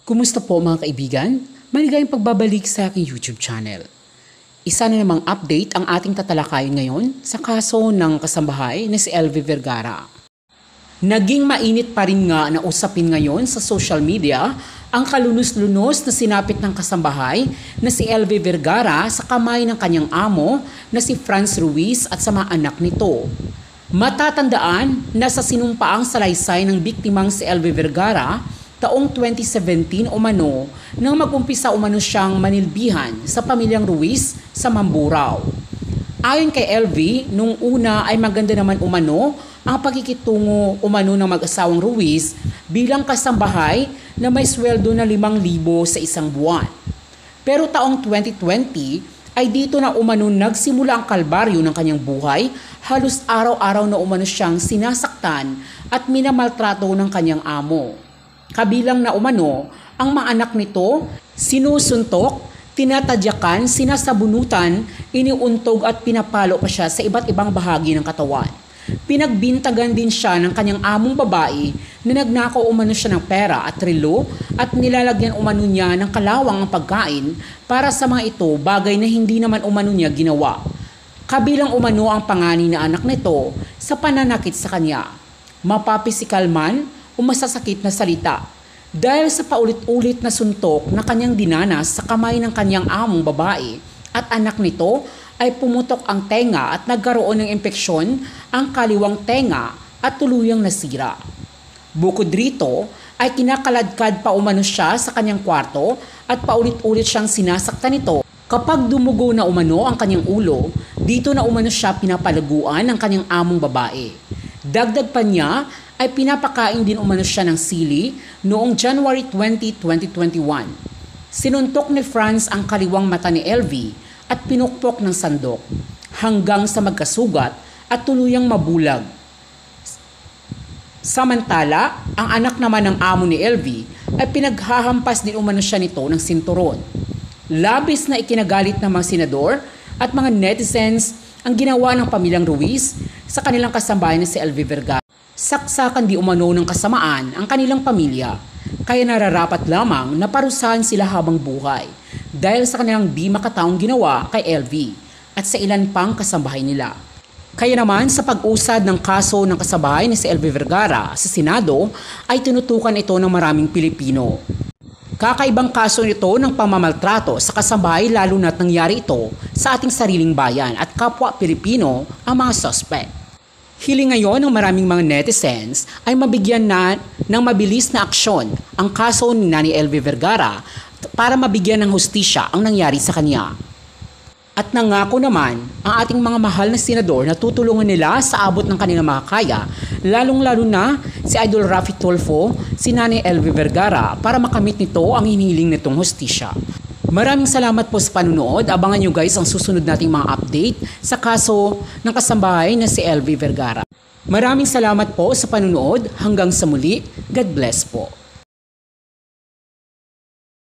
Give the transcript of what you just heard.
Kumusta po mga kaibigan? Maligayang pagbabalik sa aking YouTube channel. Isa na namang update ang ating tatalakayin ngayon sa kaso ng kasambahay na si LV Vergara. Naging mainit pa rin nga na usapin ngayon sa social media ang kalunos-lunos na sinapit ng kasambahay na si LV Vergara sa kamay ng kanyang amo na si Franz Ruiz at sa mga anak nito. Matatandaan na sa sinumpaang salaysay ng biktimang si LV Vergara taong 2017 umano nang mag-umpisa umano siyang manilbihan sa pamilyang Ruiz sa Mamburao. Ayon kay LV, nung una ay maganda naman umano ang pakikitungo umano ng mag-asawang Ruiz bilang kasambahay na may sweldo na 5,000 sa isang buwan. Pero taong 2020 ay dito na umano nagsimula ang kalbaryo ng kanyang buhay, halos araw-araw na umano siyang sinasaktan at minamaltrato ng kanyang amo. Kabilang na umano, ang mga anak nito, sinusuntok, tinatadyakan, sinasabunutan, iniuntog at pinapalo pa siya sa iba't ibang bahagi ng katawan. Pinagbintagan din siya ng kanyang among babae na nagnakaw umano siya ng pera at relo at nilalagyan umano niya ng kalawang ang pagkain para sa mga ito, bagay na hindi naman umano niya ginawa. Kabilang umano ang panganay na anak nito sa pananakit sa kanya, mapapisikal man o masasakit na salita. Dahil sa paulit-ulit na suntok na kanyang dinanas sa kamay ng kanyang among babae at anak nito ay pumutok ang tenga at nagkaroon ng impeksyon ang kaliwang tenga at tuluyang nasira. Bukod rito ay kinakaladkad pa umano siya sa kanyang kwarto at paulit-ulit siyang sinasaktan nito. Kapag dumugo na umano ang kanyang ulo, dito na umano siya pinapalaguan ng kanyang among babae. Dagdag pa niya ay pinapakain din umano siya ng sili noong January 20, 2021. Sinuntok ni Franz ang kaliwang mata ni LV at pinukpok ng sandok hanggang sa magkasugat at tuluyang mabulag. Samantala, ang anak naman ng amo ni LV ay pinaghahampas din umano siya nito ng sinturon. Labis na ikinagalit ng mga senador at mga netizens ang ginawa ng pamilyang Ruiz sa kanilang kasambahay na si LV Vergara. Saksakan di umano ng kasamaan ang kanilang pamilya, kaya nararapat lamang na parusahan sila habang buhay dahil sa kanilang di makataong ginawa kay LV at sa ilan pang kasambahay nila. Kaya naman sa pag-usad ng kaso ng kasambahay ni si LV Vergara sa Senado ay tinutukan ito ng maraming Pilipino. Kakaibang kaso nito ng pamamaltrato sa kasambahay lalo na't nangyari ito sa ating sariling bayan at kapwa Pilipino ang mga suspect. Hiling ngayon ng maraming mga netizens ay mabigyan na ng mabilis na aksyon ang kaso ni Nani LV Vergara para mabigyan ng hustisya ang nangyari sa kanya. At nangako naman ang ating mga mahal na senador na tutulungan nila sa abot ng kanilang makakaya, lalong-lalo na si Idol Raffy Tulfo, si Nani LV Vergara para makamit nito ang hinihiling nitong hustisya. Maraming salamat po sa panunood. Abangan nyo guys ang susunod nating mga update sa kaso ng kasambahay na si LV Vergara. Maraming salamat po sa panunood. Hanggang sa muli. God bless po.